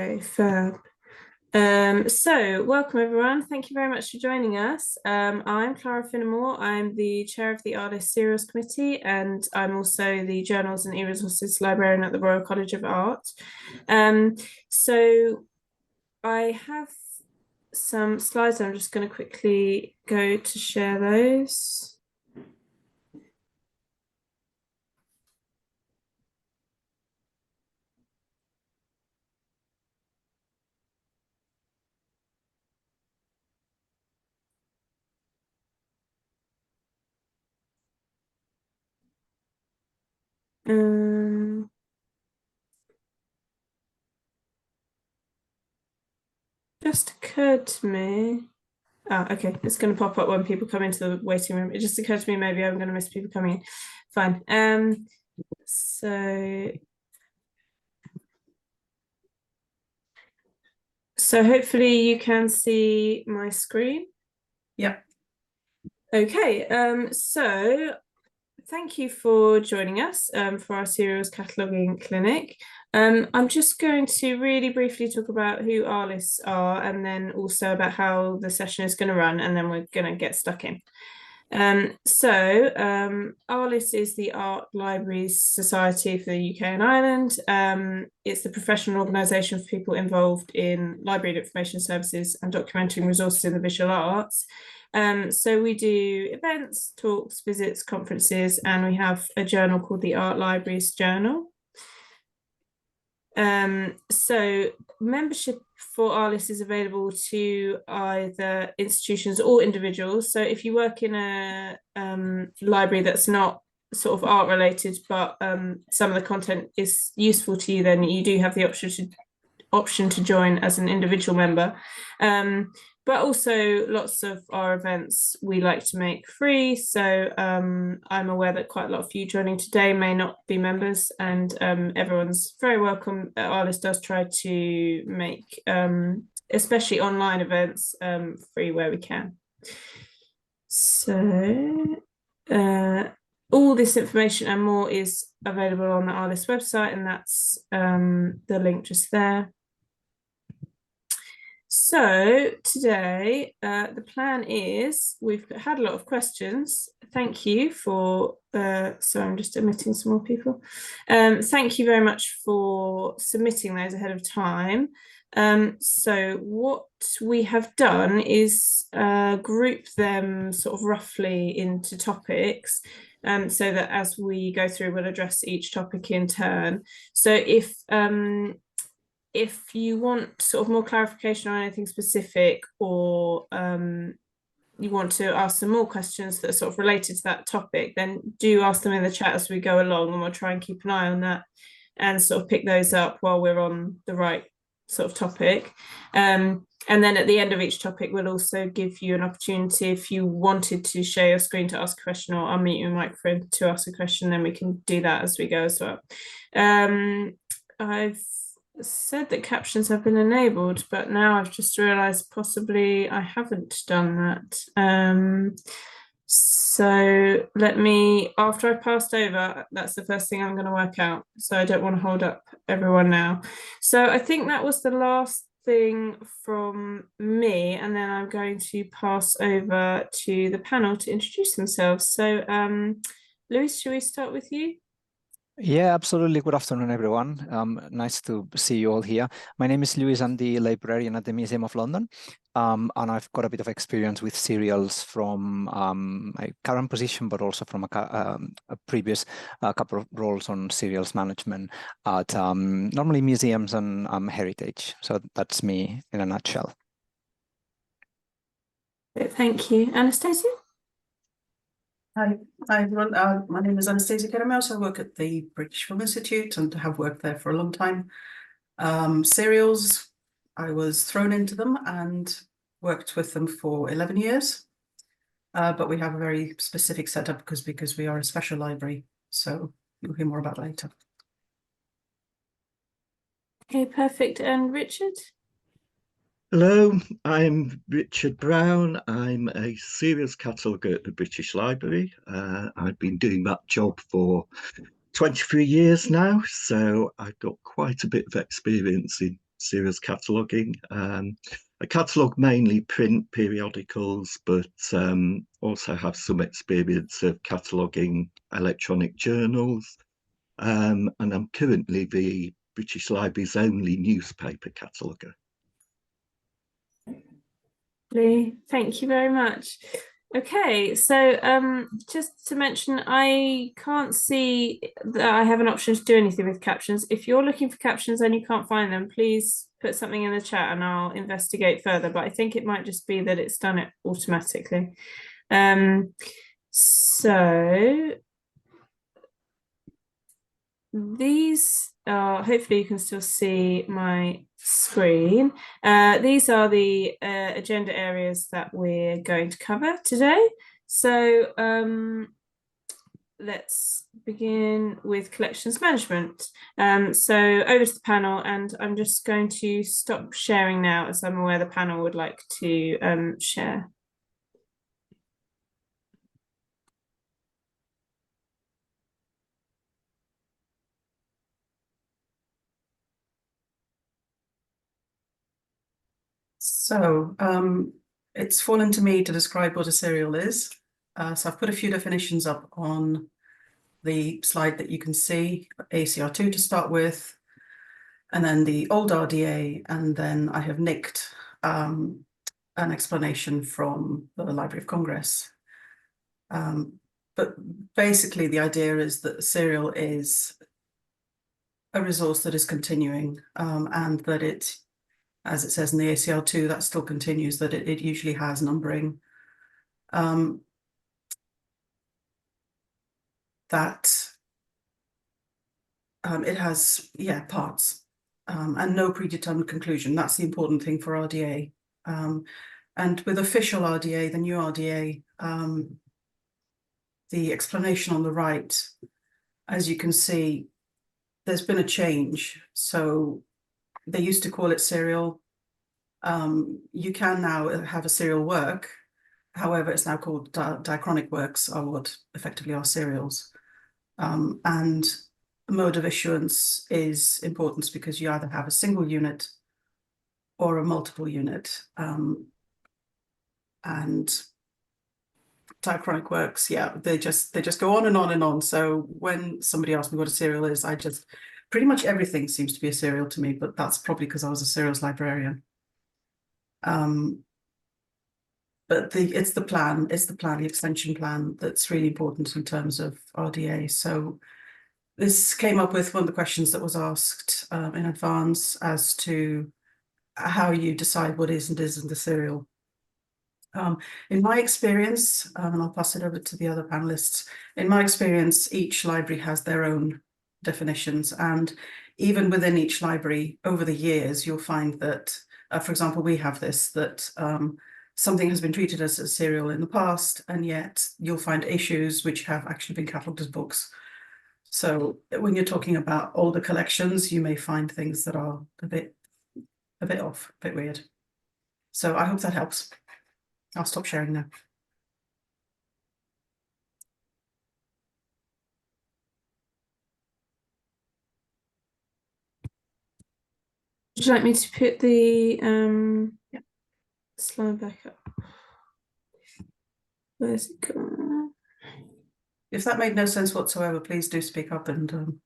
Okay, fab. So welcome everyone. Thank you very much for joining us. I'm Clara Finnemore. I'm the chair of the ARLIS Serials Committee, and I'm also the Journals and E-Resources Librarian at the Royal College of Art. So I have some slides. I'm just going to quickly go to share those. Just occurred to me. Oh, okay, it's going to pop up when people come into the waiting room. It just occurred to me maybe I'm going to miss people coming in. Fine. So hopefully you can see my screen. Yep. Okay, so thank you for joining us for our serials cataloguing clinic. I'm just going to really briefly talk about who ARLIS are and then also about how the session is going to run, and then we're going to get stuck in. ARLIS is the Art Libraries Society for the UK and Ireland. It's the professional organisation for people involved in library and information services and documenting resources in the visual arts. So we do events, talks, visits, conferences, and we have a journal called the Art Libraries Journal. So membership for ARLIS is available to either institutions or individuals. So if you work in a library that's not sort of art related, but some of the content is useful to you, then you do have the option to join as an individual member. But also lots of our events we like to make free. So I'm aware that quite a lot of you joining today may not be members, and everyone's very welcome. ARLIS does try to make, especially online events, free where we can. So all this information and more is available on the ARLIS website, and that's the link just there. So today, the plan is, we've had a lot of questions. Thank you for, so I'm just omitting some more people. Thank you very much for submitting those ahead of time. So what we have done is group them sort of roughly into topics, so that as we go through, we'll address each topic in turn. So if you want sort of more clarification on anything specific, or you want to ask some more questions that are sort of related to that topic, then do ask them in the chat as we go along, and we'll try and keep an eye on that and sort of pick those up while we're on the right sort of topic. And then at the end of each topic, we'll also give you an opportunity, if you wanted to share your screen to ask a question or unmute your microphone to ask a question, then we can do that as we go as well. I've said that captions have been enabled, but now I've just realized possibly I haven't done that. So let me, after I've passed over, that's the first thing I'm going to work out. So I don't want to hold up everyone now. So I think that was the last thing from me, and then I'm going to pass over to the panel to introduce themselves. So Lluis, should we start with you? Yeah, absolutely. Good afternoon, everyone. Nice to see you all here. My name is Lluis. I'm the librarian at the Museum of London, and I've got a bit of experience with serials from my current position, but also from a previous couple of roles on serials management at normally museums and heritage. So that's me in a nutshell. Thank you. Anastasia? Hi everyone. My name is Anastasia Keramos. I work at the British Film Institute and have worked there for a long time. Serials, I was thrown into them and worked with them for 11 years. But we have a very specific setup because we are a special library. So you'll hear more about it later. Okay, perfect. And Richard? Hello, I'm Richard Brown. I'm a serials cataloguer at the British Library. I've been doing that job for 23 years now, so I've got quite a bit of experience in serials cataloguing. I catalogue mainly print periodicals, but also have some experience of cataloguing electronic journals. And I'm currently the British Library's only newspaper cataloguer. Thank you very much. Okay, so just to mention, I can't see that I have an option to do anything with captions. If you're looking for captions and you can't find them, please put something in the chat and I'll investigate further. But I think it might just be that it's done it automatically. So these are, hopefully you can still see my screen. These are the agenda areas that we're going to cover today. So let's begin with collections management. So over to the panel, and I'm just going to stop sharing now as I'm aware the panel would like to share. So it's fallen to me to describe what a serial is. So I've put a few definitions up on the slide that you can see, ACR2 to start with, and then the old RDA, and then I have nicked an explanation from the Library of Congress. But basically the idea is that a serial is a resource that is continuing, and that it, as it says in the ACR2, that still continues, that it usually has numbering. It has, parts, and no predetermined conclusion. That's the important thing for RDA. And with official RDA, the new RDA, the explanation on the right, as you can see, there's been a change. So they used to call it serial. You can now have a serial work. However, it's now called diachronic works, are what effectively are serials. And mode of issuance is important because you either have a single unit or a multiple unit. And diachronic works, they just go on and on and on. So when somebody asks me what a serial is, pretty much everything seems to be a serial to me, but that's probably because I was a serials librarian. But it's the plan, the extension plan that's really important in terms of RDA. So this came up with one of the questions that was asked in advance as to how you decide what is and isn't a serial. In my experience, and I'll pass it over to the other panelists, in my experience, each library has their own definitions, and even within each library over the years, you'll find that, for example, we have this, that something has been treated as a serial in the past, and yet you'll find issues which have actually been catalogued as books. So when you're talking about older collections, you may find things that are a bit off, a bit weird. So I hope that helps. I'll stop sharing now. Would you like me to put the slide back up? Where's it gone? If that made no sense whatsoever, please do speak up and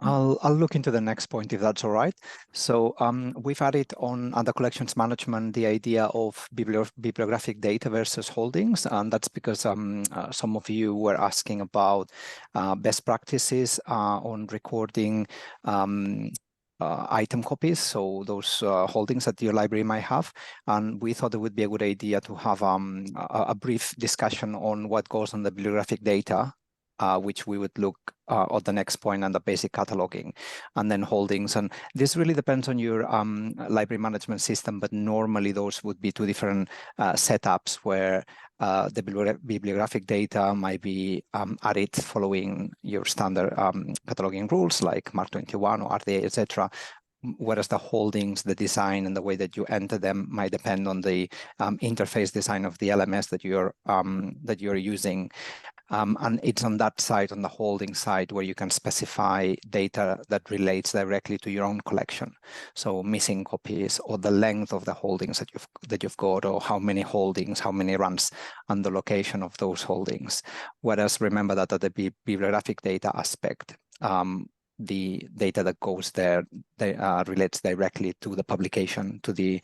I'll look into the next point if that's all right. So we've added on under collections management the idea of bibliographic data versus holdings, and that's because some of you were asking about best practices on recording item copies, so those holdings that your library might have, and we thought it would be a good idea to have a brief discussion on what goes on the bibliographic data which we would look at the next point under basic cataloging, and then holdings. And this really depends on your library management system, but normally those would be two different setups where the bibliographic data might be added following your standard cataloging rules like Mark 21 or RDA, etc. Whereas the holdings, the design, and the way that you enter them might depend on the interface design of the LMS that you're using. And it's on that side, on the holding side, where you can specify data that relates directly to your own collection. So missing copies, or the length of the holdings that you've got, or how many holdings, how many runs, and the location of those holdings. Whereas remember that at the bibliographic data aspect, the data that goes there relates directly to the publication, to the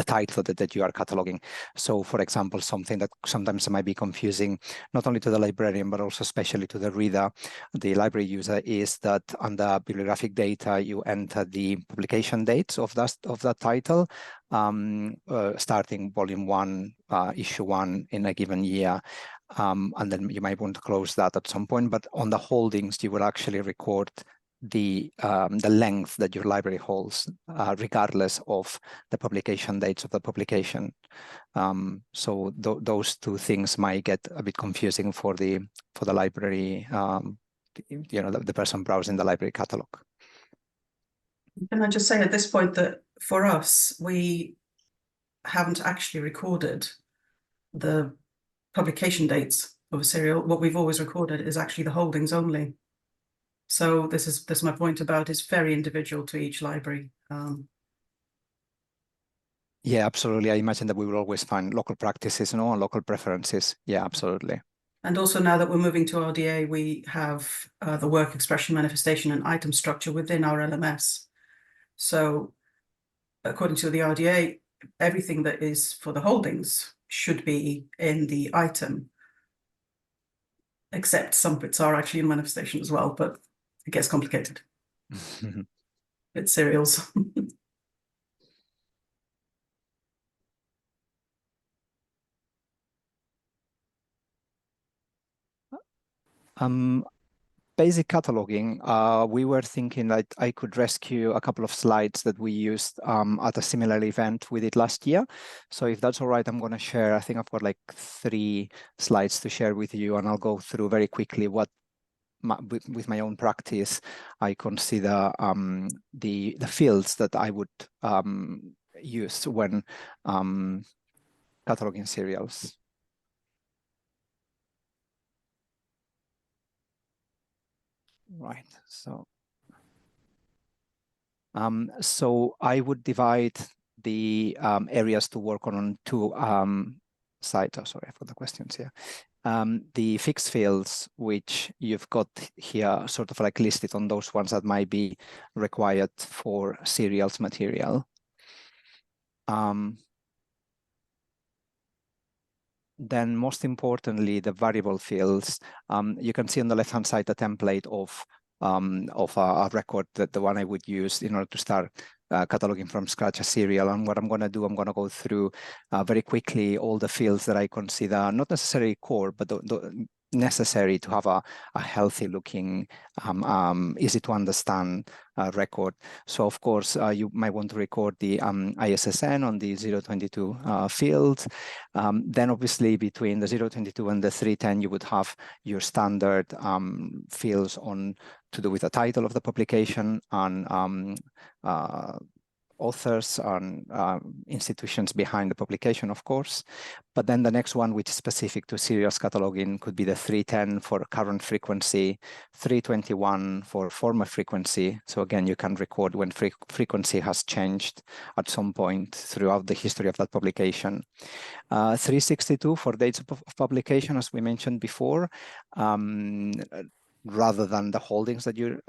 title that you are cataloging. So, for example, something that sometimes might be confusing, not only to the librarian but also especially to the reader, the library user, is that under bibliographic data you enter the publication dates of that title, starting volume 1, issue 1 in a given year. And then you might want to close that at some point, but on the holdings, you will actually record the length that your library holds, regardless of the publication dates of the publication. So those two things might get a bit confusing for the library, the person browsing the library catalog. Can I just say at this point that for us, we haven't actually recorded the publication dates of a serial. What we've always recorded is actually the holdings only. So this is my point about it's very individual to each library. Yeah, absolutely. I imagine that we will always find local practices and local preferences. Yeah, absolutely. And also now that we're moving to RDA, we have the work, expression, manifestation, and item structure within our LMS. So according to the RDA, everything that is for the holdings should be in the item, except some bits are actually in manifestation as well, but it gets complicated. It's serials. Basic cataloging, we were thinking that I could rescue a couple of slides that we used at a similar event we did last year. So if that's all right, I'm going to share, I think I've got like 3 slides to share with you, and I'll go through very quickly what with my own practice I consider the fields that I would use when cataloging serials. Right, so I would divide the areas to work on 2 sides. Oh, sorry, I've got the questions here. The fixed fields, which you've got here sort of like listed on those ones that might be required for serials material. Then most importantly, the variable fields. You can see on the left-hand side the template of a record, that the one I would use in order to start cataloging from scratch a serial. And what I'm going to do, I'm going to go through very quickly all the fields that I consider not necessarily core, but necessary to have a healthy looking, easy to understand record. So of course, you might want to record the ISSN on the 022 field. Then obviously between the 022 and the 310, you would have your standard fields on to do with the title of the publication and authors and institutions behind the publication, of course. But then the next one, which is specific to serials cataloging, could be the 310 for current frequency, 321 for former frequency. So again, you can record when frequency has changed at some point throughout the history of that publication. 362 for dates of publication, as we mentioned before, rather than the holdings that your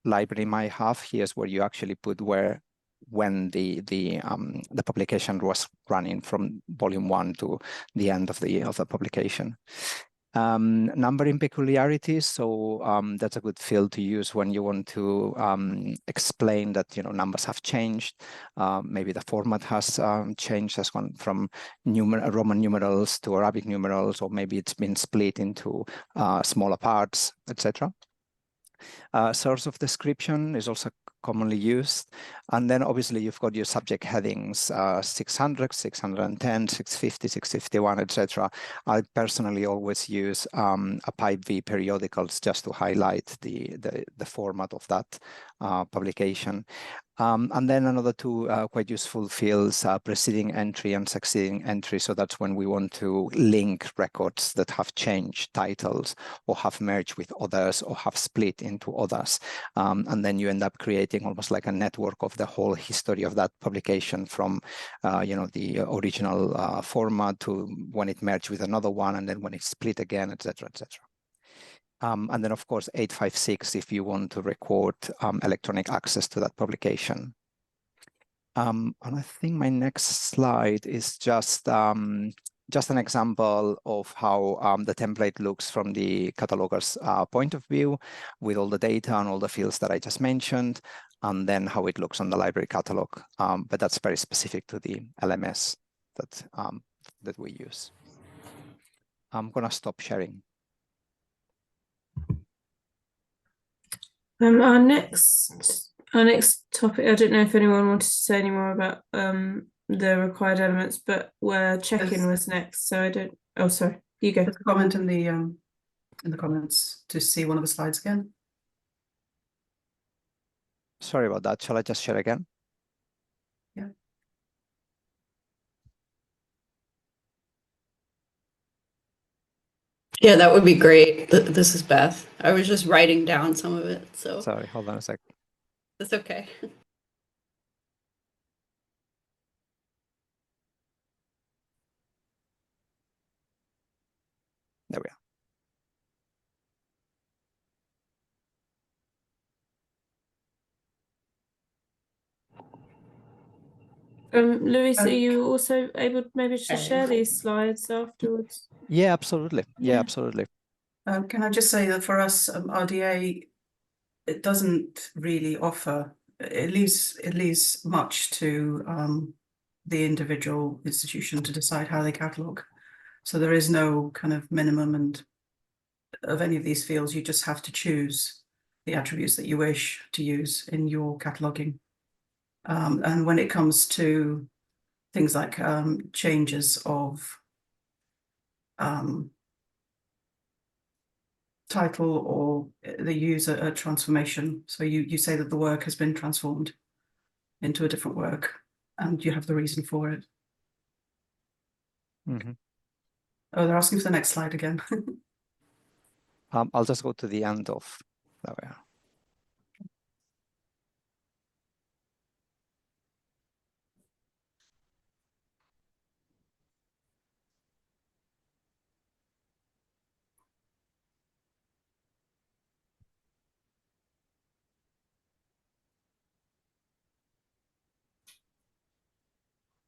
library might have. Here's where you actually put when the publication was running from volume 1 to the end of the publication. Numbering peculiarities, so that's a good field to use when you want to explain that numbers have changed. Maybe the format has changed, has gone from Roman numerals to Arabic numerals, or maybe it's been split into smaller parts, etc. Source of description is also commonly used. And then obviously you've got your subject headings, 600, 610, 650, 651, etc. I personally always use a pipe V periodicals just to highlight the format of that publication. And then another two quite useful fields, preceding entry and succeeding entry. So that's when we want to link records that have changed titles or have merged with others or have split into others. And then you end up creating almost like a network of the whole history of that publication from the original format to when it merged with another one, and then when it split again, etc., etc. And then, of course, 856 if you want to record electronic access to that publication. And I think my next slide is just an example of how the template looks from the cataloger's point of view, with all the data and all the fields that I just mentioned, and then how it looks on the library catalog. But that's very specific to the LMS that we use. I'm going to stop sharing. Our next topic, I don't know if anyone wanted to say any more about the required elements, but where check-in was next. So I don't. Oh, sorry. You go. There's a comment in the comments to see one of the slides again. Sorry about that. Shall I just share again? Yeah. Yeah, that would be great. This is Beth. I was just writing down some of it, so. Sorry, hold on a sec. That's okay. There we are. Lluis, are you also able maybe to share these slides afterwards? Yeah, absolutely. Yeah, absolutely. Can I just say that for us, RDA, it doesn't really offer, it leaves much to the individual institution to decide how they catalogue. So there is no kind of minimum and of any of these fields. You just have to choose the attributes that you wish to use in your cataloguing. And when it comes to things like changes of title, or they use a transformation. So you say that the work has been transformed into a different work, and you have the reason for it. Mm-hmm. Oh, they're asking for the next slide again. I'll just go to the end of there we are.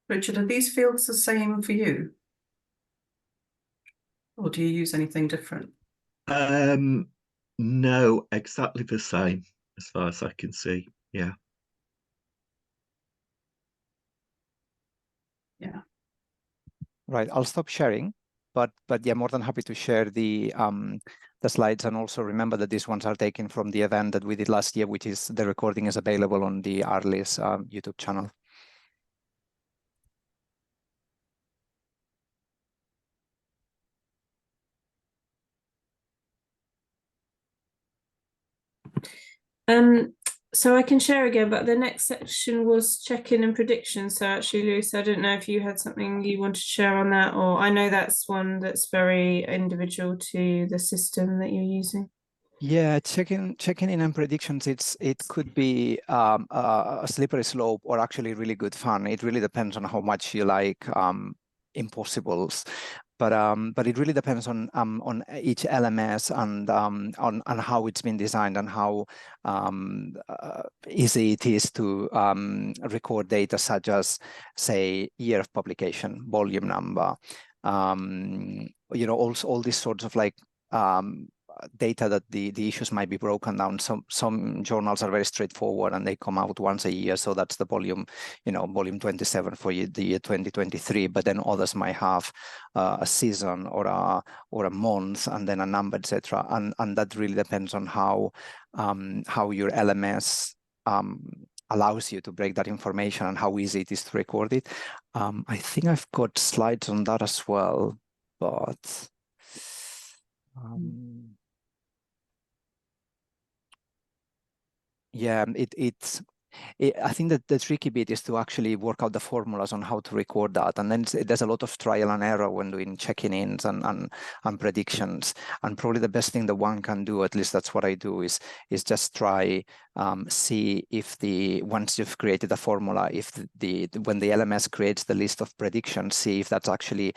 Richard, are these fields the same for you? Or do you use anything different? No, exactly the same as far as I can see. Yeah. Yeah. Right, I'll stop sharing, but yeah, more than happy to share the slides, and also remember that these ones are taken from the event that we did last year, which is the recording is available on the ARLIS YouTube channel. So I can share again, but the next section was check-in and prediction. So actually, Lluis, I don't know if you had something you wanted to share on that, or I know that's one that's very individual to the system that you're using. Yeah, checking in and predictions, it could be a slippery slope or actually really good fun. It really depends on how much you like impossibles. But it really depends on each LMS and on how it's been designed and how easy it is to record data such as, say, year of publication, volume number, you know, also all these sorts of like data that the issues might be broken down. Some journals are very straightforward and they come out once a year. So that's the volume, you know, volume 27 for the year 2023. But then others might have a season or a month and then a number, etc. And that really depends on how your LMS allows you to break that information and how easy it is to record it. I think I've got slides on that as well, but yeah, I think that the tricky bit is to actually work out the formulas on how to record that. And then there's a lot of trial and error when doing checking-ins and predictions. And probably the best thing that one can do, at least that's what I do, is just try see if once you've created a formula, if when the LMS creates the list of predictions, see if that's actually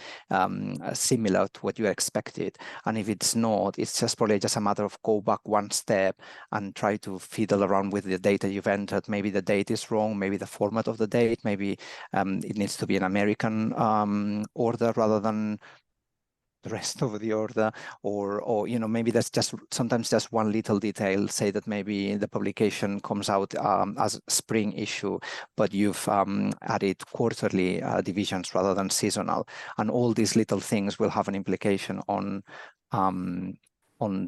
similar to what you expected. And if it's not, it's just probably just a matter of go back one step and try to fiddle around with the data you've entered. Maybe the date is wrong, maybe the format of the date, maybe it needs to be an American order rather than the rest of the order, or you know, maybe that's just sometimes just one little detail, say that maybe the publication comes out as a spring issue, but you've added quarterly divisions rather than seasonal, and all these little things will have an implication on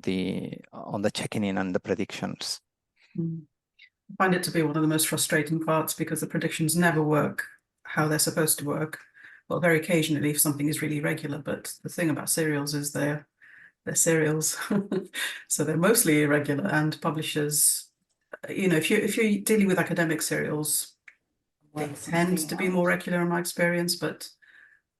the checking in and the predictions. I find it to be one of the most frustrating parts because the predictions never work how they're supposed to work. Well, very occasionally if something is really regular, but the thing about serials is they're serials. So they're mostly irregular, and publishers, you know, if you're dealing with academic serials, they tend to be more regular in my experience, but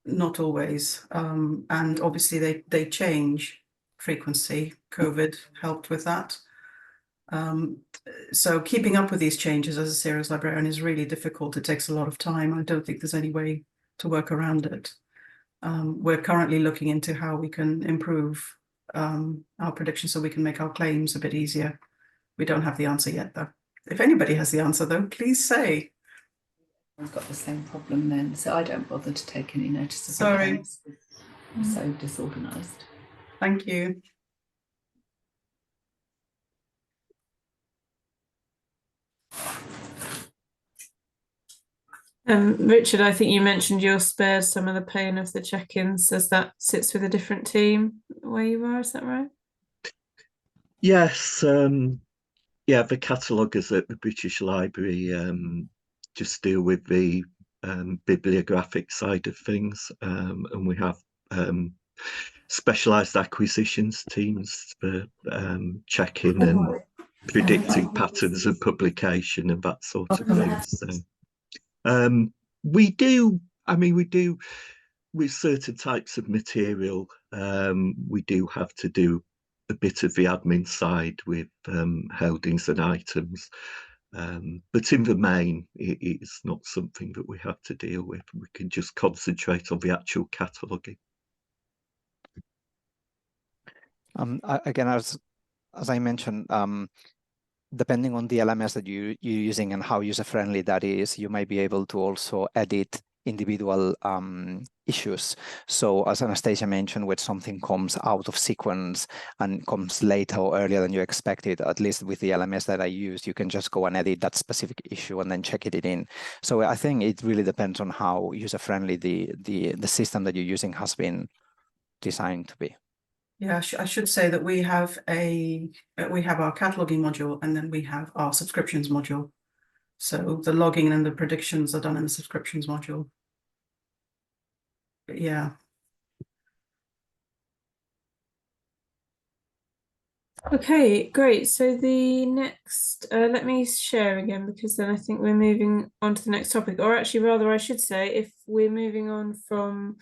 not always. And obviously they change frequency. COVID helped with that. So keeping up with these changes as a serials librarian is really difficult. It takes a lot of time. I don't think there's any way to work around it. We're currently looking into how we can improve our predictions so we can make our claims a bit easier. We don't have the answer yet, though. If anybody has the answer, though, please say. I've got the same problem then, so I don't bother to take any notice of it. Sorry. I'm so disorganised. Thank you. Richard, I think you mentioned you're spared some of the pain of the check-ins as that sits with a different team where you are, is that right? Yes, yeah, the cataloguers at the British Library just deal with the bibliographic side of things, and we have specialised acquisitions teams for checking and predicting patterns of publication and that sort of thing. So we do with certain types of material, we do have to do a bit of the admin side with holdings and items, but in the main it's not something that we have to deal with. We can just concentrate on the actual cataloguing. Again, as I mentioned, depending on the LMS that you're using and how user-friendly that is, you might be able to also edit individual issues. So as Anastasia mentioned, when something comes out of sequence and comes later or earlier than you expected, at least with the LMS that I use, you can just go and edit that specific issue and then check it in. So I think it really depends on how user-friendly the system that you're using has been designed to be. Yeah, I should say that we have our cataloging module, and then we have our subscriptions module. So the logging and the predictions are done in the subscriptions module. But yeah. Okay, great. So the next, let me share again, because then I think we're moving on to the next topic, or actually rather I should say, if we're moving on from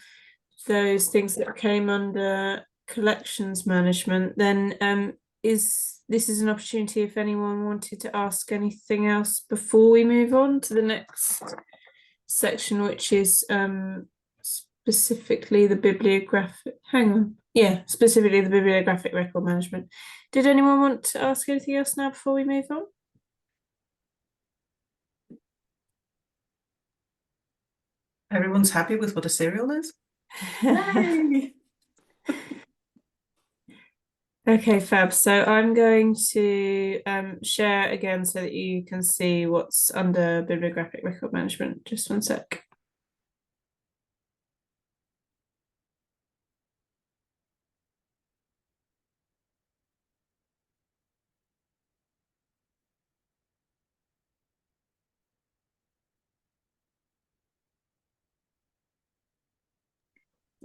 those things that came under collections management, then this is an opportunity if anyone wanted to ask anything else before we move on to the next section, which is specifically the bibliographic, specifically the bibliographic record management. Did anyone want to ask anything else now before we move on? Everyone's happy with what a serial is? Yay! Okay, fab. So I'm going to share again so that you can see what's under bibliographic record management. Just one sec.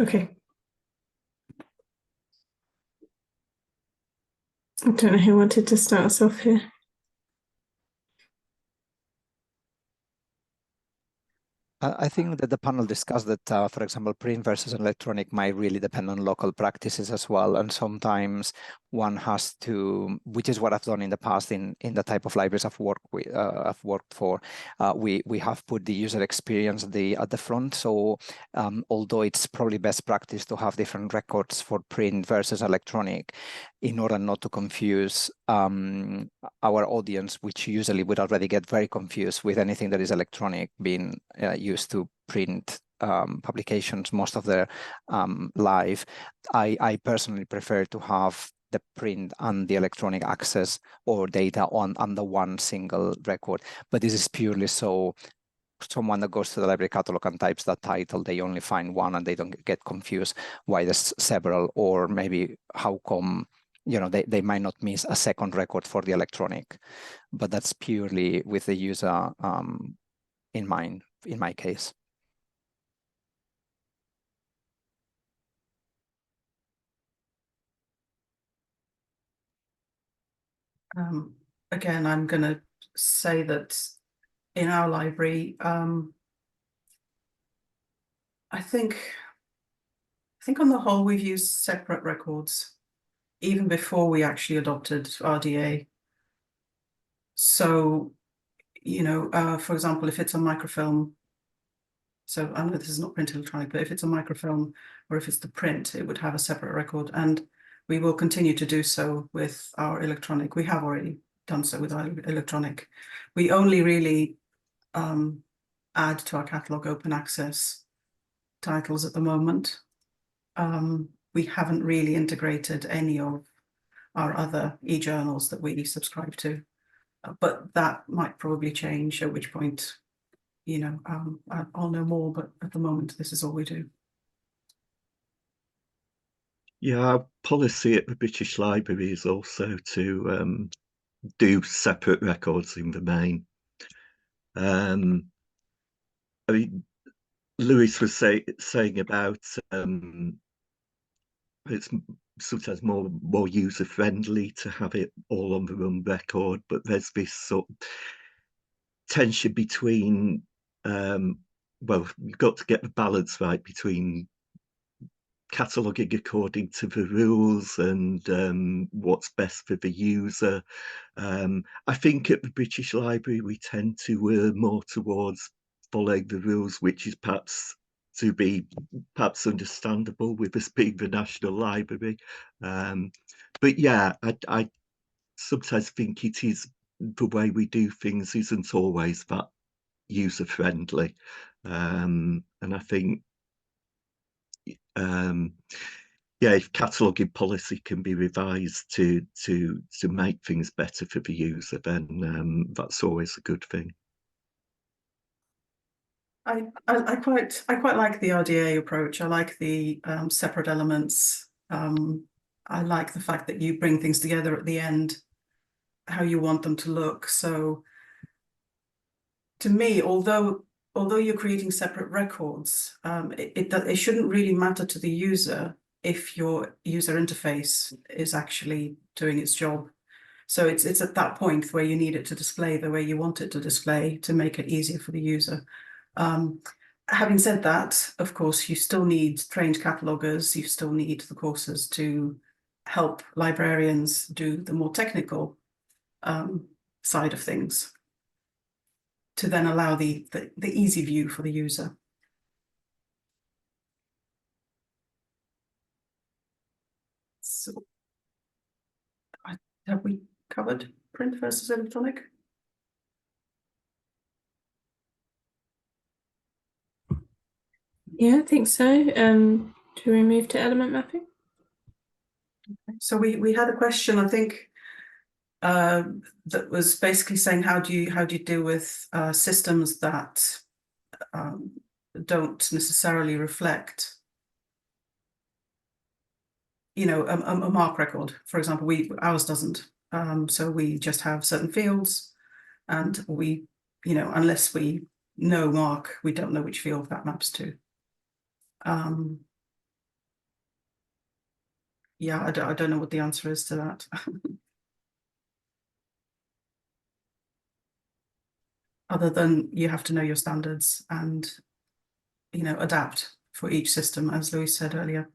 Okay. I don't know who wanted to start us off here. I think that the panel discussed that, for example, print versus electronic might really depend on local practices as well. And sometimes one has to, which is what I've done in the past in the type of libraries I've worked for. We have put the user experience at the front. So although it's probably best practice to have different records for print versus electronic, in order not to confuse our audience, which usually would already get very confused with anything that is electronic, being used to print publications most of their life. I personally prefer to have the print and the electronic access or data under one single record. But this is purely so someone that goes to the library catalog and types that title, they only find one and they don't get confused why there's several, or maybe how come, you know, they might not miss a second record for the electronic. But that's purely with the user in mind, in my case. Again, I'm going to say that in our library, I think on the whole, we've used separate records even before we actually adopted RDA. So, you know, for example, if it's a microfilm, so I know this is not print electronic, but if it's a microfilm or if it's the print, it would have a separate record. And we will continue to do so with our electronic. We have already done so with our electronic. We only really add to our catalogue open access titles at the moment. We haven't really integrated any of our other e-journals that we subscribe to, but that might probably change, at which point, you know, I'll know more, but at the moment, this is all we do. Yeah, our policy at the British Library is also to do separate records in the main. I mean, Lluis was saying about it's sometimes more user friendly to have it all on the one record, but there's this sort of tension between well, you've got to get the balance right between cataloguing according to the rules and what's best for the user. I think at the British Library we tend to err more towards following the rules, which is perhaps understandable with us being the National Library. But yeah, I sometimes think it is the way we do things isn't always that user friendly, and I think yeah, if cataloguing policy can be revised to make things better for the user, then that's always a good thing. I quite like the RDA approach. I like the separate elements. I like the fact that you bring things together at the end, how you want them to look. So to me, although you're creating separate records, it shouldn't really matter to the user if your user interface is actually doing its job. So it's at that point where you need it to display the way you want it to display to make it easier for the user. Having said that, of course, you still need trained catalogers, you still need the courses to help librarians do the more technical side of things, to then allow the easy view for the user. So, have we covered print versus electronic? Yeah, I think so. Do we move to element mapping? So we had a question, I think, that was basically saying how do you deal with systems that don't necessarily reflect, you know, a MARC record, for example. Ours doesn't. So we just have certain fields, and we, you know, unless we know MARC, we don't know which field that maps to. Yeah, I don't know what the answer is to that. Other than you have to know your standards and, you know, adapt for each system, as Lluis said earlier.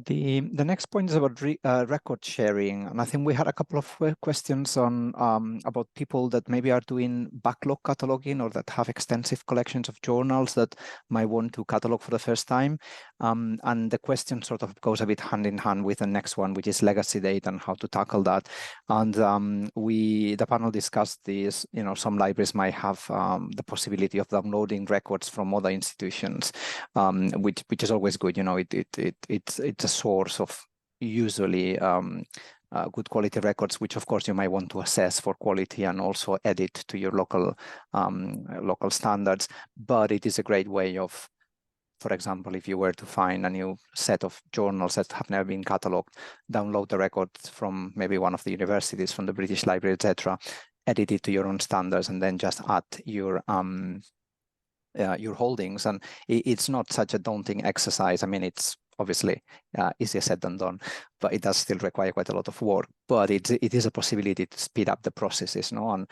The next point is about record sharing, and I think we had a couple of questions on about people that maybe are doing backlog cataloging or that have extensive collections of journals that might want to catalog for the first time. And the question sort of goes a bit hand in hand with the next one, which is legacy data and how to tackle that. And the panel discussed this. You know, some libraries might have the possibility of downloading records from other institutions, which is always good. You know, it's a source of usually good quality records, which of course you might want to assess for quality and also edit to your local standards. But it is a great way of, for example, if you were to find a new set of journals that have never been catalogued, download the records from maybe one of the universities, from the British Library, etc., edit it to your own standards, and then just add your holdings. And it's not such a daunting exercise. I mean, it's obviously easier said than done, but it does still require quite a lot of work. But it is a possibility to speed up the processes, and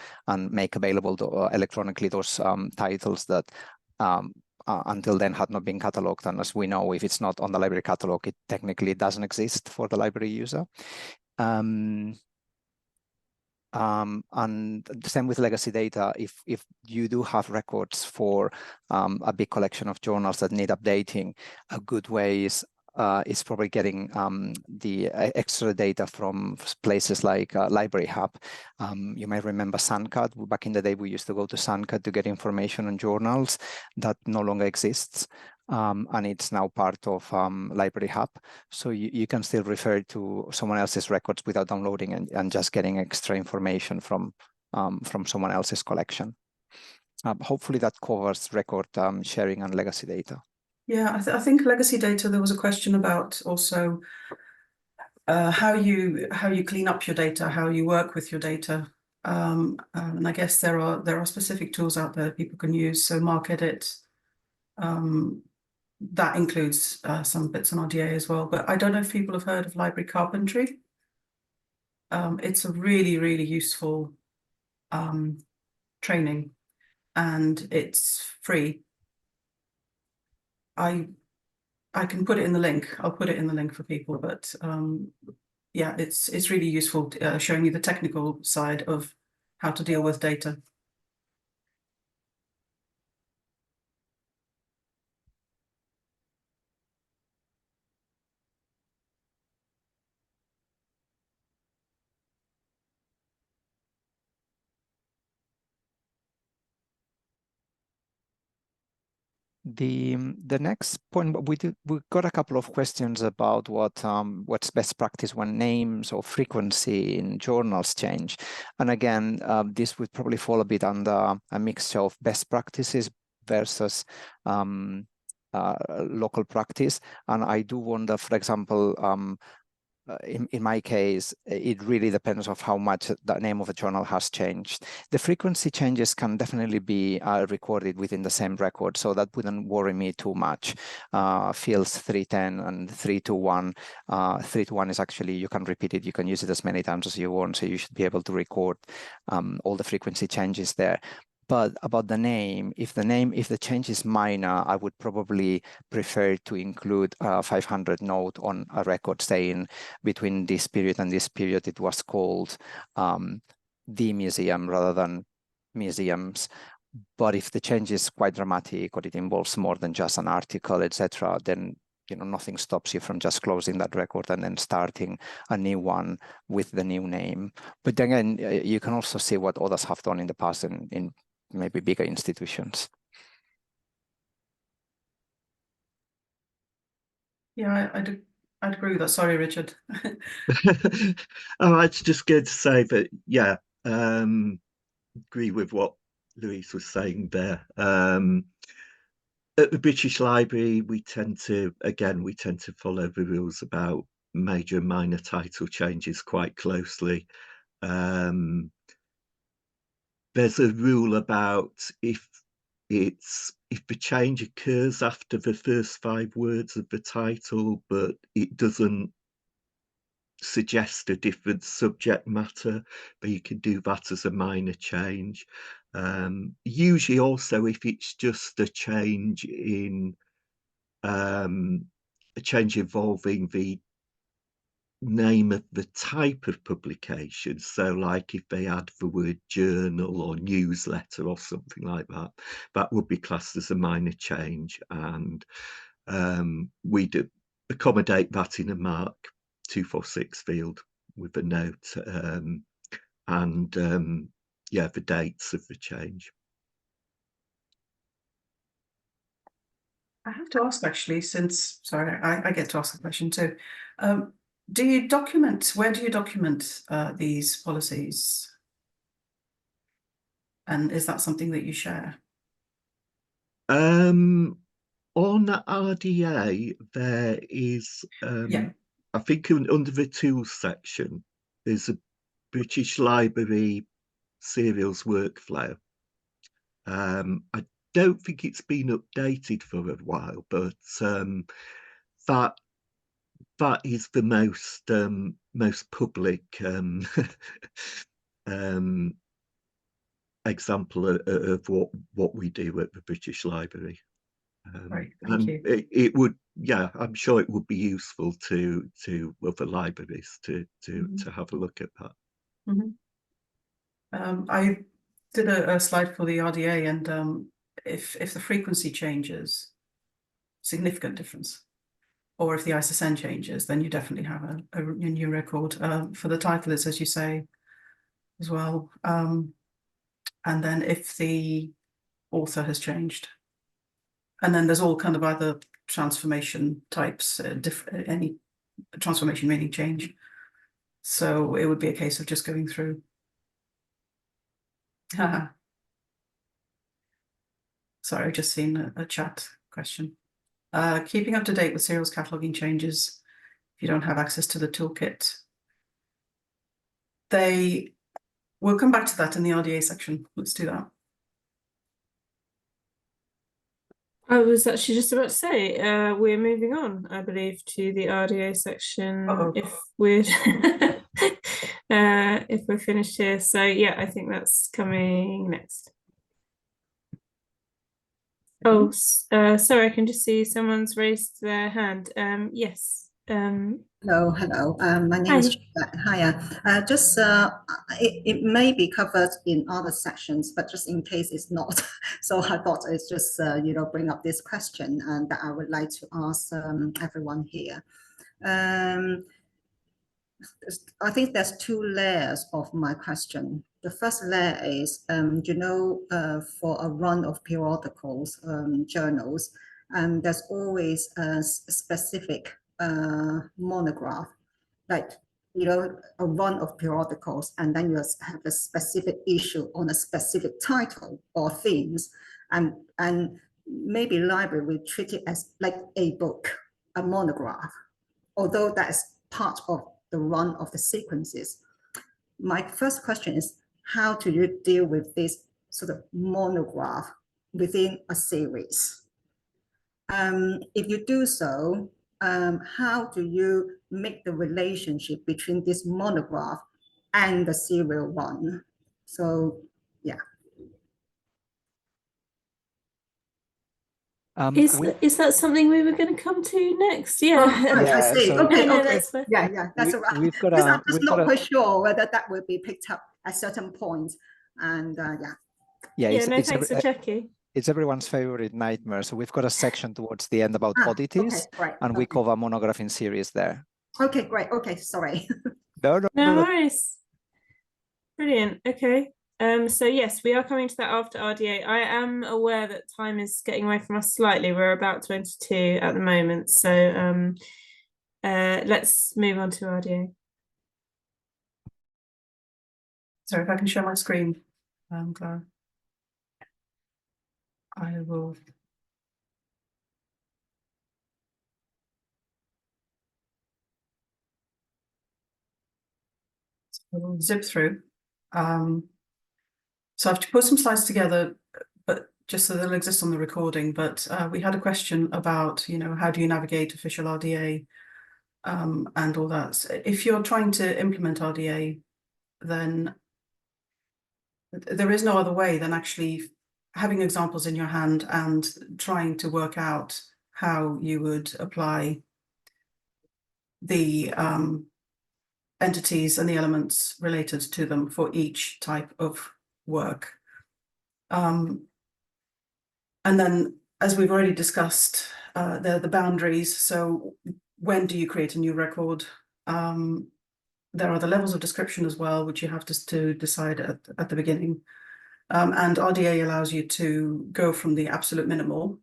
make available electronically those titles that until then had not been catalogued. And as we know, if it's not on the library catalog, it technically doesn't exist for the library user. And the same with legacy data. If you do have records for a big collection of journals that need updating, a good way is probably getting the extra data from places like Library Hub. You might remember SANCAD. Back in the day, we used to go to SANCAD to get information on journals. That no longer exists. And it's now part of Library Hub. So you can still refer to someone else's records without downloading and just getting extra information from someone else's collection. Hopefully that covers record sharing and legacy data. Yeah, I think legacy data, there was a question about also how you clean up your data, how you work with your data. And I guess there are specific tools out there people can use. So MarcEdit, that includes some bits on RDA as well. But I don't know if people have heard of library carpentry. It's a really, really useful training, and it's free. I can put it in the link. I'll put it in the link for people, but yeah, it's really useful, showing you the technical side of how to deal with data. The next point, we got a couple of questions about what's best practice when names or frequency in journals change. And again, this would probably fall a bit under a mixture of best practices versus local practice. And I do wonder, for example, in my case, it really depends on how much the name of a journal has changed. The frequency changes can definitely be recorded within the same record, so that wouldn't worry me too much. Fields 310 and 321. 321 is actually, you can repeat it, you can use it as many times as you want, so you should be able to record all the frequency changes there. But about the name, if the change is minor, I would probably prefer to include a 500 note on a record saying between this period and this period it was called the museum rather than museums. But if the change is quite dramatic or it involves more than just an article, etc., then nothing stops you from just closing that record and then starting a new one with the new name. But then again, you can also see what others have done in the past in maybe bigger institutions. Yeah, I'd agree with that. Sorry, Richard. Oh, it's just good to say that, yeah, agree with what Lluis was saying there. At the British Library, we tend to follow the rules about major and minor title changes quite closely. There's a rule about if the change occurs after the first 5 words of the title, but it doesn't suggest a different subject matter, but you can do that as a minor change. Usually also if it's just a change in a change involving the name of the type of publication, so like if they add the word journal or newsletter or something like that, that would be classed as a minor change, and we do accommodate that in a mark 246 field with a note and yeah, the dates of the change. I have to ask actually, since, sorry, I get to ask the question too. Do you document, where do you document these policies? And is that something that you share? On the RDA, there is, Yeah. I think under the tools section, there's a British Library serials workflow. I don't think it's been updated for a while, but that is the most public example of what we do at the British Library. Right, thank you. It would, yeah, I'm sure it would be useful to other libraries to have a look at that. I did a slide for the RDA, and if the frequency changes, significant difference, or if the ISSN changes, then you definitely have a new record. For the title, it's as you say as well. And then if the author has changed, and then there's all kind of other transformation types, any transformation meaning change. So it would be a case of just going through. Sorry, I've just seen a chat question. Keeping up to date with serials cataloging changes if you don't have access to the toolkit. We'll come back to that in the RDA section. Let's do that. I was actually just about to say, we're moving on, I believe, to the RDA section. If we're if we're finished here. So yeah, I think that's coming next. Oh, sorry, I can just see someone's raised their hand. Yes. Hello. My name is Hiya. It may be covered in other sections, but just in case it's not, so I thought it's just bring up this question and that I would like to ask everyone here. I think there's 2 layers of my question. The first layer is, for a run of periodicals, journals, there's always a specific monograph, like a run of periodicals, and then you have a specific issue on a specific title or themes, and maybe library will treat it as like a book, a monograph, although that's part of the run of the sequences. My first question is, how do you deal with this sort of monograph within a series? If you do so, how do you make the relationship between this monograph and the serial one? So, yeah. Is that something we were going to come to next? Yeah. Oh, right, I see. So okay. That's yeah, that's all right. We've got because I'm just not quite sure whether that will be picked up at certain points. And yeah. Yeah, Yeah, no, thanks for checking. It's everyone's favorite nightmare. So we've got a section towards the end about oddities, okay, right, and we cover monographing series there. Okay, great. Okay, sorry. No worries. Brilliant. Okay. So yes, we are coming to that after RDA. I am aware that time is getting away from us slightly. We're about 22 at the moment. So let's move on to RDA. Sorry, if I can share my screen, Clara. I will. So we'll zip through. So I've put some slides together, but just so they'll exist on the recording. But we had a question about, you know, how do you navigate official RDA and all that. So if you're trying to implement RDA, then there is no other way than actually having examples in your hand and trying to work out how you would apply the entities and the elements related to them for each type of work. And then, as we've already discussed, the boundaries. So when do you create a new record? There are the levels of description as well, which you have to decide at the beginning. And RDA allows you to go from the absolute minimal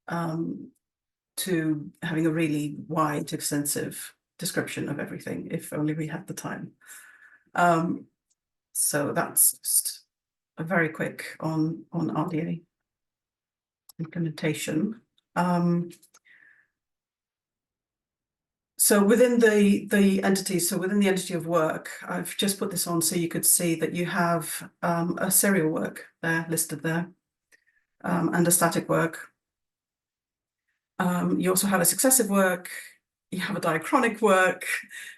to having a really wide, extensive description of everything, if only we had the time. So that's just a very quick on RDA implementation. So within the entities, so within the entity of work, I've just put this on so you could see that you have a serial work there listed there, and a static work. You also have a successive work, you have a diachronic work.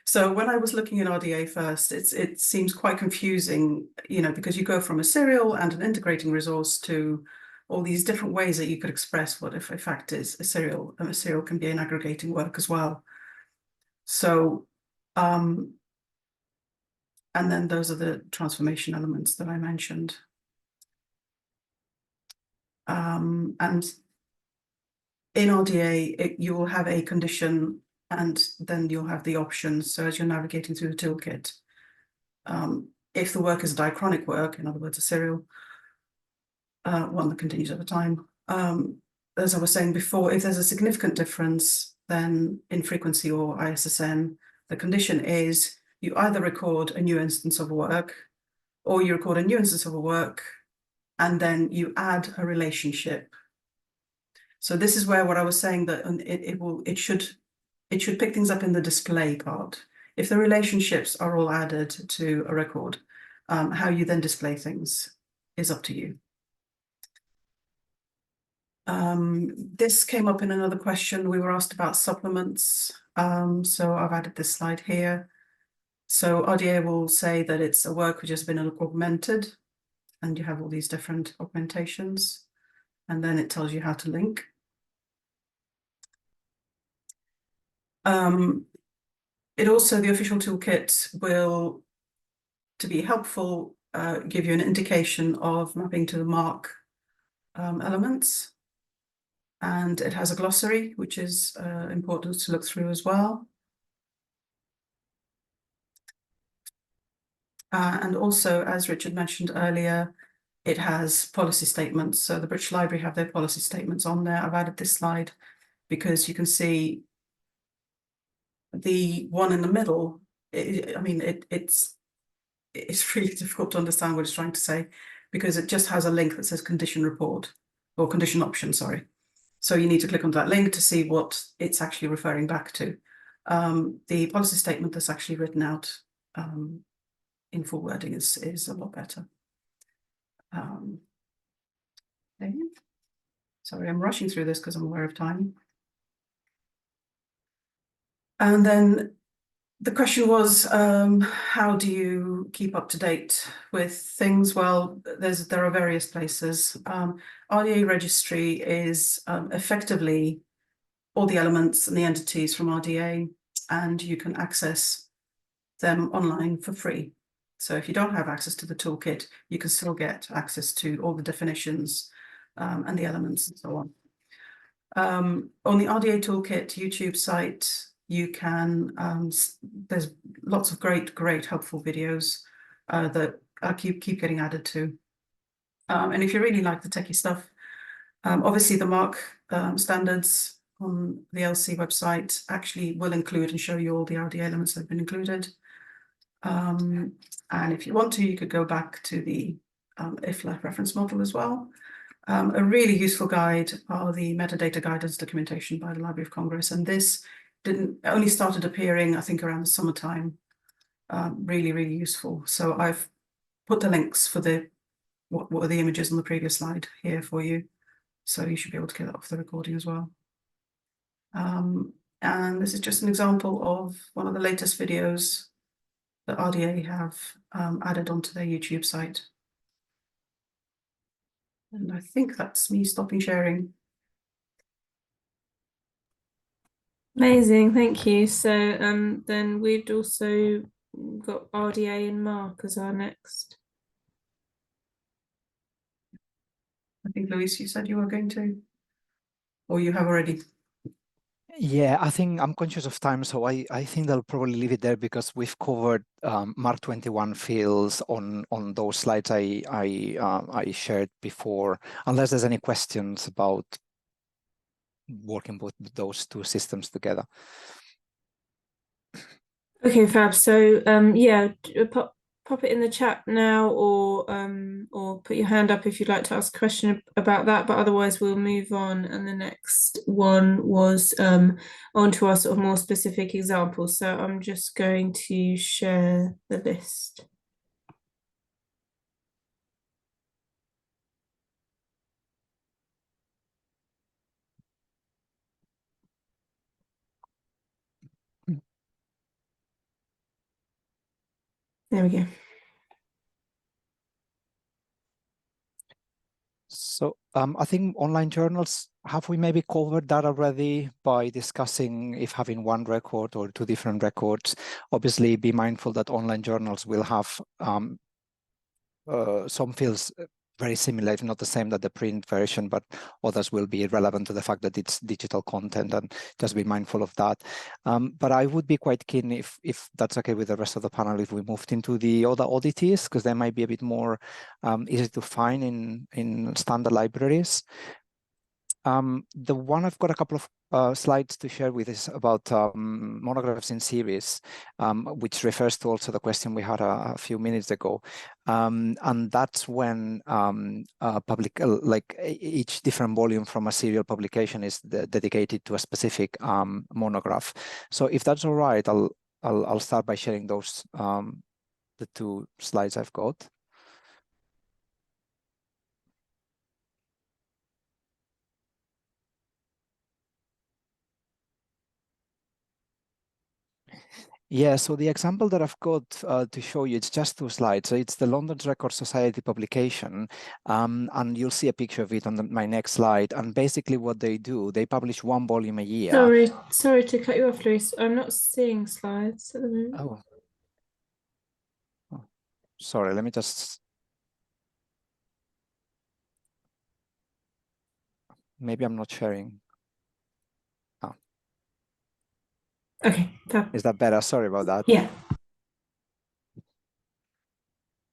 So when I was looking at RDA first, it seems quite confusing, you know, because you go from a serial and an integrating resource to all these different ways that you could express what if a fact is a serial, and a serial can be an aggregating work as well. So, and then those are the transformation elements that I mentioned. And in RDA, you will have a condition and then you'll have the options. So as you're navigating through the toolkit, if the work is a diachronic work, in other words, a serial, one that continues over time, as I was saying before, if there's a significant difference, then in frequency or ISSN, the condition is you either record a new instance of a work or you record a new instance of a work and then you add a relationship. So this is where what I was saying that it should pick things up in the display part. If the relationships are all added to a record, how you then display things is up to you. This came up in another question. We were asked about supplements. So I've added this slide here. So RDA will say that it's a work which has been augmented, and you have all these different augmentations, and then it tells you how to link. It also, the official toolkit will, to be helpful, give you an indication of mapping to the MARC elements. And it has a glossary, which is important to look through as well. And also, as Richard mentioned earlier, it has policy statements. So the British Library have their policy statements on there. I've added this slide because you can see the one in the middle. It's really difficult to understand what it's trying to say because it just has a link that says condition report or condition option, sorry. So you need to click on that link to see what it's actually referring back to. The policy statement that's actually written out in full wording is a lot better. Sorry, I'm rushing through this because I'm aware of time. And then the question was, how do you keep up to date with things? Well, there are various places. RDA registry is effectively all the elements and the entities from RDA, and you can access them online for free. So if you don't have access to the toolkit, you can still get access to all the definitions and the elements and so on. On the RDA Toolkit YouTube site, you can, there's lots of great helpful videos that keep getting added to. And if you really like the techie stuff, obviously the MARC standards on the LC website actually will include and show you all the RDA elements that have been included. And if you want to, you could go back to the IFLA reference model as well. A really useful guide are the metadata guidance documentation by the Library of Congress, and this only started appearing, I think, around the summertime. Really useful. So I've put the links for what were the images on the previous slide here for you, so you should be able to get that off the recording as well. And this is just an example of one of the latest videos that RDA have added onto their YouTube site. And I think that's me stopping sharing. Amazing, thank you. So then we'd also got RDA and MARC as our next. I think, Lluis, you said you were going to, or you have already. Yeah, I think I'm conscious of time, so I think I'll probably leave it there because we've covered MARC 21 fields on those slides I shared before. Unless there's any questions about working with those two systems together. Okay, fab. So yeah, pop it in the chat now, or put your hand up if you'd like to ask a question about that. But otherwise, we'll move on. And the next one was on to our sort of more specific examples. So I'm just going to share the list. There we go. So I think online journals, have we maybe covered that already by discussing if having one record or two different records? Obviously, be mindful that online journals will have some fields very similar, if not the same, that the print version, but others will be relevant to the fact that it's digital content, and just be mindful of that. But I would be quite keen, if that's okay with the rest of the panel, if we moved into the other oddities, because they might be a bit more easy to find in standard libraries. The one I've got a couple of slides to share with is about monographs in series, which refers to also the question we had a few minutes ago. And that's when like each different volume from a serial publication is dedicated to a specific monograph. So if that's all right, I'll start by sharing those the two slides I've got. Yeah, so the example that I've got to show you, it's just two slides. So it's the London Record Society publication, and you'll see a picture of it on my next slide. And basically what they do, they publish one volume a year. Sorry to cut you off, Lluis. I'm not seeing slides at the moment. Oh, sorry, let me just... Maybe I'm not sharing. Okay. Is that better? Sorry about that. Yeah.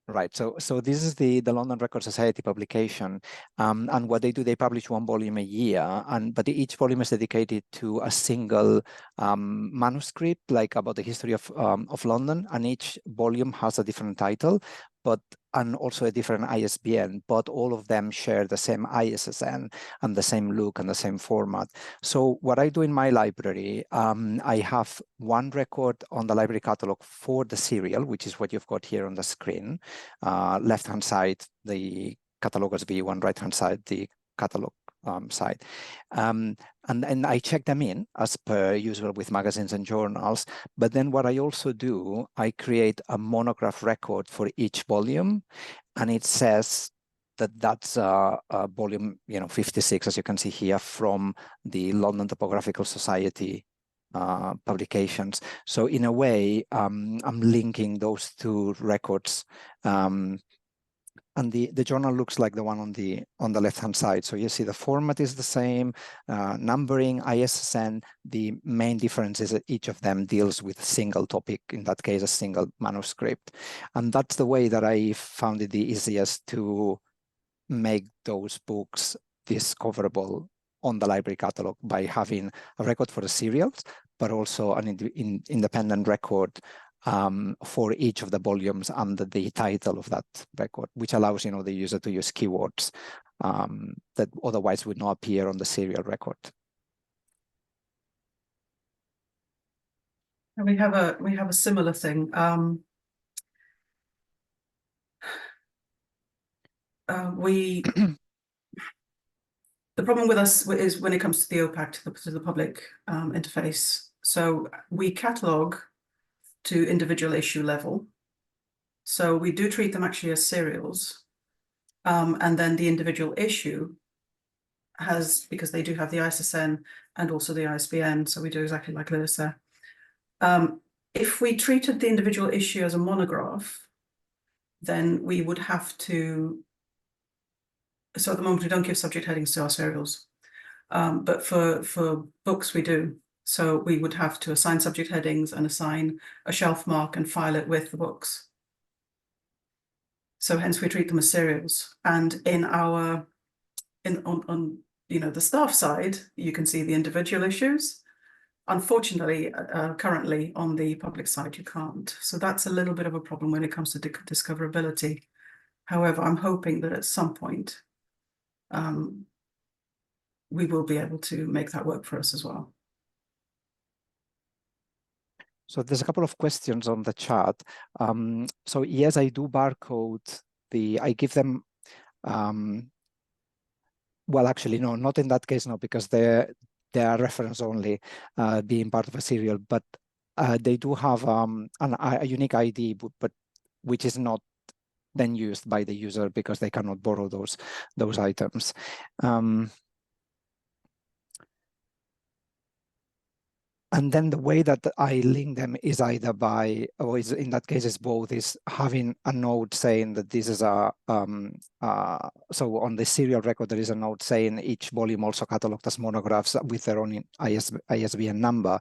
Right. So this is the London Record Society publication, and what they do, they publish one volume a year, but each volume is dedicated to a single manuscript, like about the history of London, and each volume has a different title, and also a different ISBN, but all of them share the same ISSN and the same look and the same format. So what I do in my library, I have one record on the library catalog for the serial, which is what you've got here on the screen. Left-hand side, the cataloger's view, and right-hand side, the catalog side. And I check them in as per usual with magazines and journals. But then what I also do, I create a monograph record for each volume, and it says that that's a volume 56, as you can see here, from the London Topographical Society publications. So in a way, I'm linking those two records. And the journal looks like the one on the left-hand side. So you see the format is the same, numbering, ISSN. The main difference is that each of them deals with a single topic, in that case, a single manuscript. And that's the way that I found it the easiest to make those books discoverable on the library catalog, by having a record for the serials, but also an independent record for each of the volumes under the title of that record, which allows the user to use keywords that otherwise would not appear on the serial record. And we have a similar thing. The problem with us is when it comes to the OPAC, to the public interface. So we catalog to individual issue level. So we do treat them actually as serials. And then the individual issue has, because they do have the ISSN and also the ISBN, so we do exactly like Lewis there. If we treated the individual issue as a monograph, then we would have to, so at the moment we don't give subject headings to our serials, but for books we do. So we would have to assign subject headings and assign a shelf mark and file it with the books. So hence we treat them as serials. And on the staff side, you can see the individual issues. Unfortunately, currently on the public side, you can't. So that's a little bit of a problem when it comes to discoverability. However, I'm hoping that at some point, we will be able to make that work for us as well. So there's a couple of questions on the chat. So yes, I do barcode I give them, well, actually, no, not in that case, no, because they are reference only, being part of a serial, but they do have a unique ID, but which is not then used by the user because they cannot borrow those items. And then the way that I link them is either by, or is in that case is both, is having a note saying that this is so on the serial record, there is a note saying each volume also cataloged as monographs with their own ISBN number.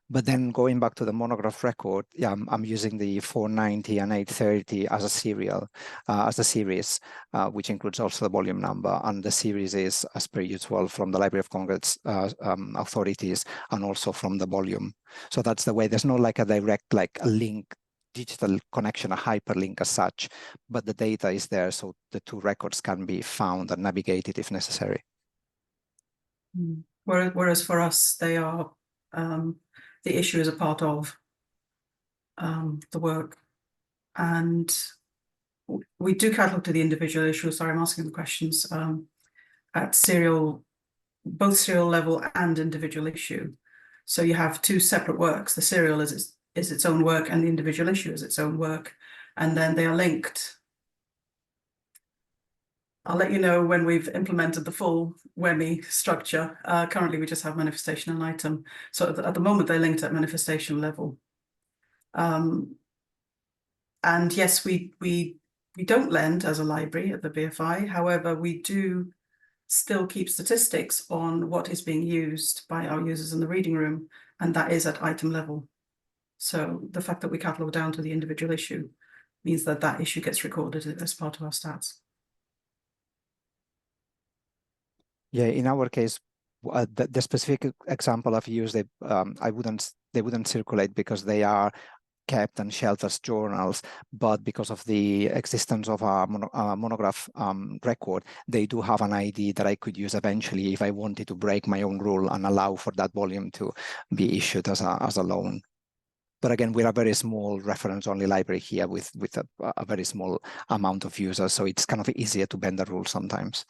But then going back to the monograph record, I'm using the 490 and 830 as a serial, as a series, which includes also the volume number. And the series is, as per usual, from the Library of Congress authorities and also from the volume. So that's the way. There's no like a direct, like a link, digital connection, a hyperlink as such, but the data is there, so the two records can be found and navigated if necessary. Whereas for us, they are, the issue is a part of the work, and we do catalog to the individual issue. Sorry, I'm asking the questions at both serial level and individual issue. So you have two separate works. The serial is its own work and the individual issue is its own work, and then they are linked. I'll let you know when we've implemented the full WEMI structure. Currently, we just have manifestation and item. So at the moment, they're linked at manifestation level. And yes, we don't lend as a library at the BFI. However, we do still keep statistics on what is being used by our users in the reading room, and that is at item level. So the fact that we catalog down to the individual issue means that that issue gets recorded as part of our stats. Yeah, in our case, the specific example I've used, they wouldn't circulate because they are kept and shelved as journals, but because of the existence of a monograph record, they do have an ID that I could use eventually if I wanted to break my own rule and allow for that volume to be issued as a loan. But again, we're a very small reference-only library here with a very small amount of users, so it's kind of easier to bend the rules sometimes.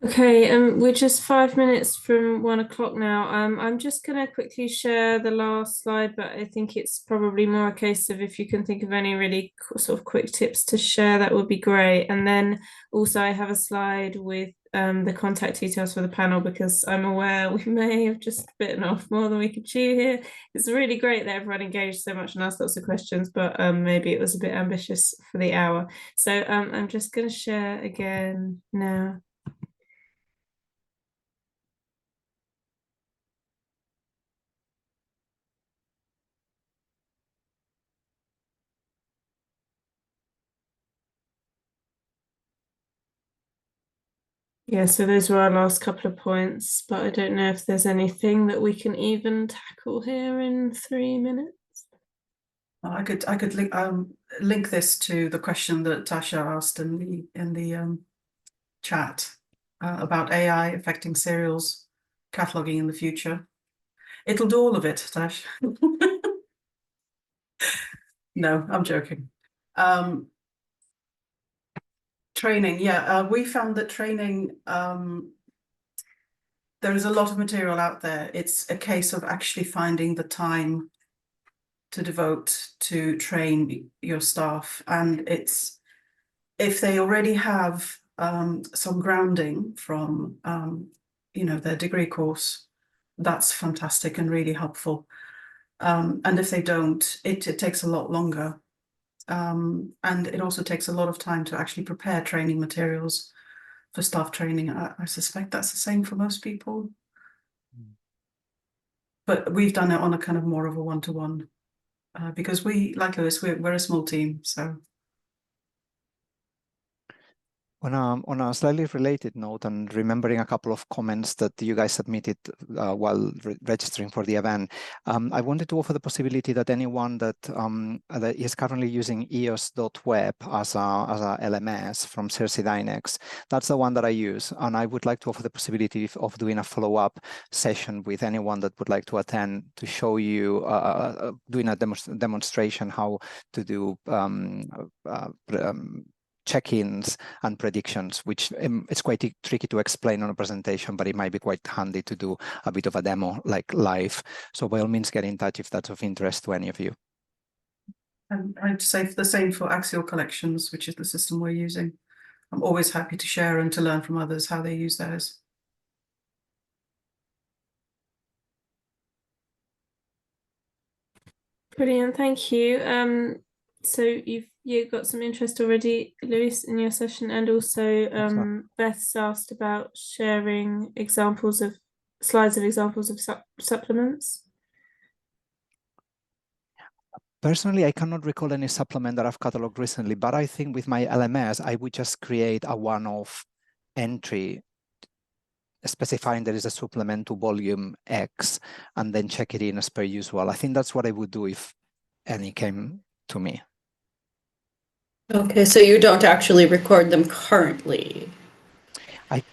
Okay, we're just 5 minutes from 1 o'clock now. I'm just going to quickly share the last slide, but I think it's probably more a case of if you can think of any really sort of quick tips to share, that would be great. And then also I have a slide with the contact details for the panel, because I'm aware we may have just bitten off more than we could chew here. It's really great that everyone engaged so much and asked lots of questions, but maybe it was a bit ambitious for the hour. So I'm just going to share again now. Yeah, so those were our last couple of points, but I don't know if there's anything that we can even tackle here in 3 minutes. I could link this to the question that Tasha asked in the chat about AI affecting serials cataloging in the future. It'll do all of it, Tash. No, I'm joking. Training, yeah, we found that training, there is a lot of material out there. It's a case of actually finding the time to devote to train your staff, and it's if they already have some grounding from their degree course, that's fantastic and really helpful. And if they don't, it takes a lot longer. And it also takes a lot of time to actually prepare training materials for staff training. I suspect that's the same for most people. But we've done it on a kind of more of a one-to-one because we, like Lluis, we're a small team, so. On a slightly related note, and remembering a couple of comments that you guys submitted while registering for the event, I wanted to offer the possibility that anyone that is currently using eos.web as a LMS from Cersei Dynex, that's the one that I use, and I would like to offer the possibility of doing a follow-up session with anyone that would like to attend to show you doing a demonstration how to do check-ins and predictions, which it's quite tricky to explain on a presentation, but it might be quite handy to do a bit of a demo like live. So by all means, get in touch if that's of interest to any of you. And I'd say the same for Axial Collections, which is the system we're using. I'm always happy to share and to learn from others how they use theirs. Brilliant, thank you. So you've got some interest already, Lluis, in your session, and also Beth's asked about sharing slides of examples of supplements. Personally, I cannot recall any supplement that I've cataloged recently, but I think with my LMS, I would just create a one-off entry specifying there is a supplement to volume X and then check it in as per usual. I think that's what I would do if any came to me. Okay, so you don't actually record them currently?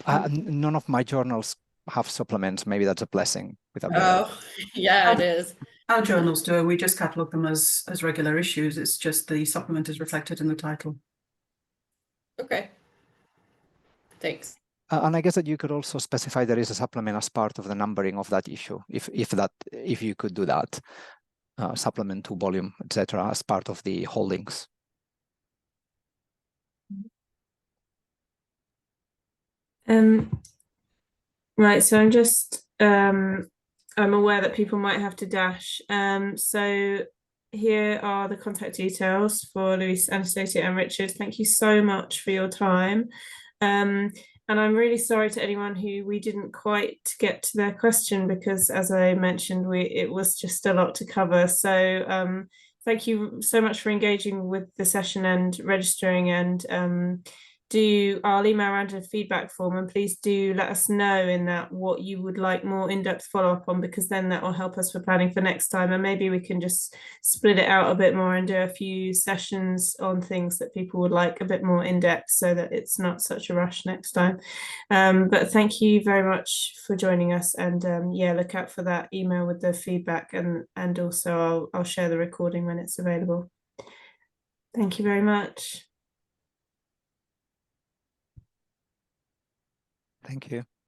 None of my journals have supplements. Maybe that's a blessing. Yeah, it is. Our journals do, and we just catalogue them as regular issues. It's just the supplement is reflected in the title. Okay. Thanks. And I guess that you could also specify there is a supplement as part of the numbering of that issue, if you could do that, supplement to volume, etc., as part of the holdings. Right, so I'm just I'm aware that people might have to dash. So here are the contact details for Lluis, Anastasia, and Richard. Thank you so much for your time. And I'm really sorry to anyone who we didn't quite get to their question, because as I mentioned, it was just a lot to cover. So thank you so much for engaging with the session and registering, and I'll email around a feedback form, and please do let us know in that what you would like more in-depth follow-up on, because then that will help us for planning for next time, and maybe we can just split it out a bit more and do a few sessions on things that people would like a bit more in-depth, so that it's not such a rush next time. But thank you very much for joining us, and yeah, look out for that email with the feedback, and also I'll share the recording when it's available. Thank you very much. Thank you.